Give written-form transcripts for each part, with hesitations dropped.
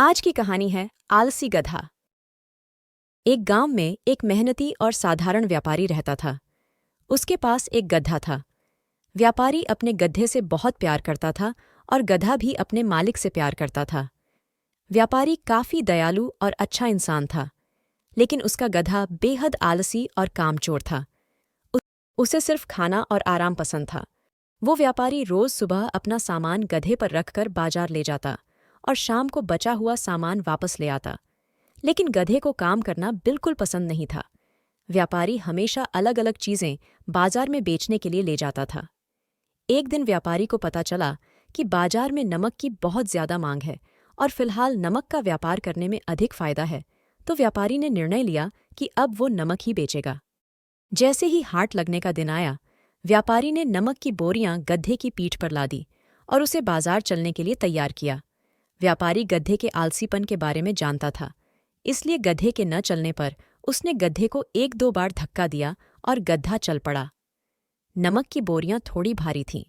आज की कहानी है आलसी गधा। एक गांव में एक मेहनती और साधारण व्यापारी रहता था। उसके पास एक गधा था। व्यापारी अपने गधे से बहुत प्यार करता था और गधा भी अपने मालिक से प्यार करता था। व्यापारी काफी दयालु और अच्छा इंसान था, लेकिन उसका गधा बेहद आलसी और कामचोर था। उसे सिर्फ खाना और आराम पसंद था। वो व्यापारी रोज सुबह अपना सामान गधे पर रखकर बाजार ले जाता और शाम को बचा हुआ सामान वापस ले आता, लेकिन गधे को काम करना बिल्कुल पसंद नहीं था। व्यापारी हमेशा अलग अलग चीजें बाजार में बेचने के लिए ले जाता था। एक दिन व्यापारी को पता चला कि बाजार में नमक की बहुत ज्यादा मांग है और फिलहाल नमक का व्यापार करने में अधिक फायदा है, तो व्यापारी ने निर्णय लिया कि अब वो नमक ही बेचेगा। जैसे ही हाट लगने का दिन आया, व्यापारी ने नमक की बोरियां गधे की पीठ पर लादी और उसे बाजार चलने के लिए तैयार किया। व्यापारी गधे के आलसीपन के बारे में जानता था, इसलिए गधे के न चलने पर उसने गधे को एक दो बार धक्का दिया और गधा चल पड़ा। नमक की बोरियां थोड़ी भारी थीं,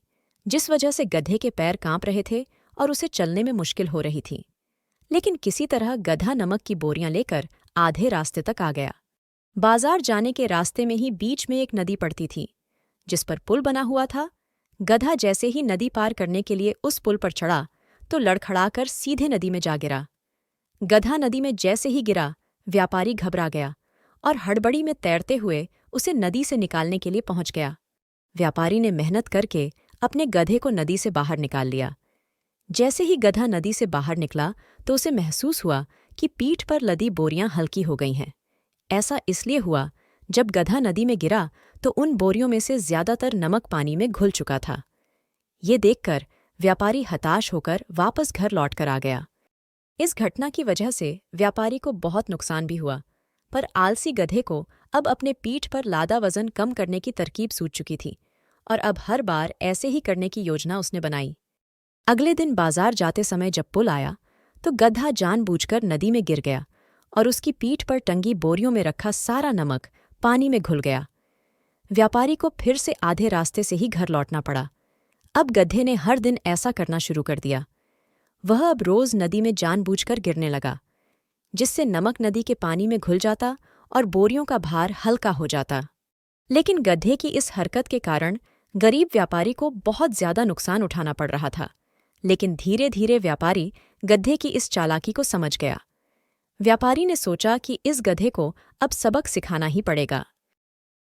जिस वजह से गधे के पैर कांप रहे थे और उसे चलने में मुश्किल हो रही थी। लेकिन किसी तरह गधा नमक की बोरियां लेकर आधे रास्ते तक आ गया। बाजार जाने के रास्ते में ही बीच में एक नदी पड़ती थी, जिस पर पुल बना हुआ था। गधा जैसे ही नदी पार करने के लिए उस पुल पर चढ़ा तो लड़खड़ाकर सीधे नदी में जा गिरा। गधा नदी में जैसे ही गिरा, व्यापारी घबरा गया और हड़बड़ी में तैरते हुए उसे नदी से निकालने के लिए पहुंच गया। व्यापारी ने मेहनत करके अपने गधे को नदी से बाहर निकाल लिया। जैसे ही गधा नदी से बाहर निकला तो उसे महसूस हुआ कि पीठ पर लदी बोरियां हल्की हो गई हैं। ऐसा इसलिए हुआ, जब गधा नदी में गिरा तो उन बोरियों में से ज्यादातर नमक पानी में घुल चुका था। ये देखकर व्यापारी हताश होकर वापस घर लौटकर आ गया। इस घटना की वजह से व्यापारी को बहुत नुकसान भी हुआ, पर आलसी गधे को अब अपने पीठ पर लादा वजन कम करने की तरकीब सूझ चुकी थी और अब हर बार ऐसे ही करने की योजना उसने बनाई। अगले दिन बाजार जाते समय जब पुल आया तो गधा जानबूझकर नदी में गिर गया और उसकी पीठ पर टंगी बोरियों में रखा सारा नमक पानी में घुल गया। व्यापारी को फिर से आधे रास्ते से ही घर लौटना पड़ा। अब गधे ने हर दिन ऐसा करना शुरू कर दिया। वह अब रोज नदी में जानबूझकर गिरने लगा, जिससे नमक नदी के पानी में घुल जाता और बोरियों का भार हल्का हो जाता। लेकिन गधे की इस हरकत के कारण गरीब व्यापारी को बहुत ज्यादा नुकसान उठाना पड़ रहा था। लेकिन धीरे धीरे व्यापारी गधे की इस चालाकी को समझ गया। व्यापारी ने सोचा कि इस गधे को अब सबक सिखाना ही पड़ेगा।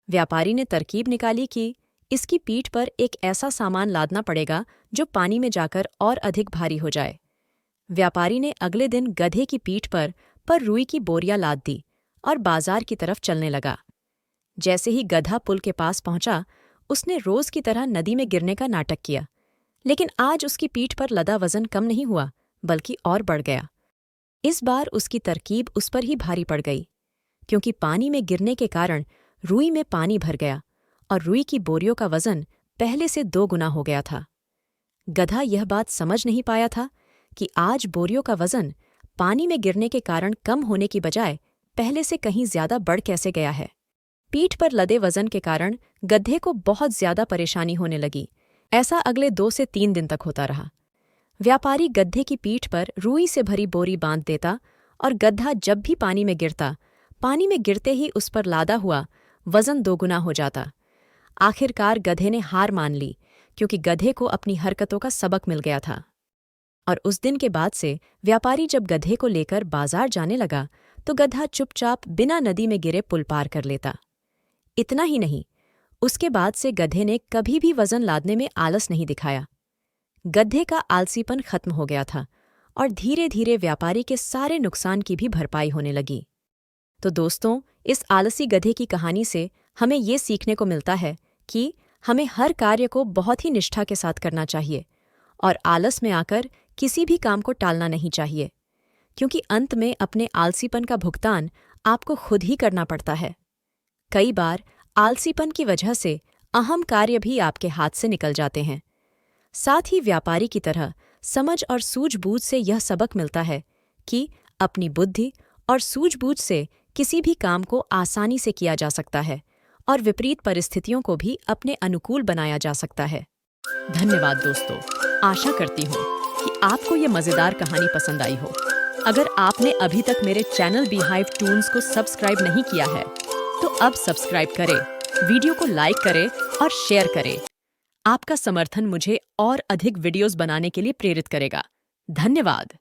व्यापारी ने तरकीब निकाली कि इसकी पीठ पर एक ऐसा सामान लादना पड़ेगा जो पानी में जाकर और अधिक भारी हो जाए। व्यापारी ने अगले दिन गधे की पीठ पर रुई की बोरियां लाद दी और बाजार की तरफ चलने लगा। जैसे ही गधा पुल के पास पहुंचा, उसने रोज की तरह नदी में गिरने का नाटक किया, लेकिन आज उसकी पीठ पर लदा वजन कम नहीं हुआ, बल्कि और बढ़ गया। इस बार उसकी तरकीब उस पर ही भारी पड़ गई, क्योंकि पानी में गिरने के कारण रुई में पानी भर गया और रुई की बोरियों का वजन पहले से 2 गुना हो गया था। गधा यह बात समझ नहीं पाया था कि आज बोरियों का वजन पानी में गिरने के कारण कम होने की बजाय पहले से कहीं ज्यादा बढ़ कैसे गया है। पीठ पर लदे वजन के कारण गधे को बहुत ज्यादा परेशानी होने लगी। ऐसा अगले 2 से 3 दिन तक होता रहा। व्यापारी गधे की पीठ पर रुई से भरी बोरी बांध देता और गधा जब भी पानी में गिरता, पानी में गिरते ही उस पर लादा हुआ वजन 2 गुना हो जाता। आखिरकार गधे ने हार मान ली, क्योंकि गधे को अपनी हरकतों का सबक मिल गया था। और उस दिन के बाद से व्यापारी जब गधे को लेकर बाजार जाने लगा तो गधा चुपचाप बिना नदी में गिरे पुल पार कर लेता। इतना ही नहीं, उसके बाद से गधे ने कभी भी वजन लादने में आलस नहीं दिखाया। गधे का आलसीपन खत्म हो गया था और धीरे धीरे व्यापारी के सारे नुकसान की भी भरपाई होने लगी। तो दोस्तों, इस आलसी गधे की कहानी से हमें ये सीखने को मिलता है कि हमें हर कार्य को बहुत ही निष्ठा के साथ करना चाहिए और आलस में आकर किसी भी काम को टालना नहीं चाहिए, क्योंकि अंत में अपने आलसीपन का भुगतान आपको खुद ही करना पड़ता है। कई बार आलसीपन की वजह से अहम कार्य भी आपके हाथ से निकल जाते हैं। साथ ही व्यापारी की तरह समझ और सूझबूझ से यह सबक मिलता है कि अपनी बुद्धि और सूझबूझ से किसी भी काम को आसानी से किया जा सकता है और विपरीत परिस्थितियों को भी अपने अनुकूल बनाया जा सकता है। धन्यवाद दोस्तों। आशा करती हूँ कि आपको ये मज़ेदार कहानी पसंद आई हो। अगर आपने अभी तक मेरे चैनल बीहाइव टून्स को सब्सक्राइब नहीं किया है, तो अब सब्सक्राइब करें, वीडियो को लाइक करें और शेयर करें। आपका समर्थन मुझे और अधिक वीडियोस बनाने के लिए प्रेरित करेगा। धन्यवाद।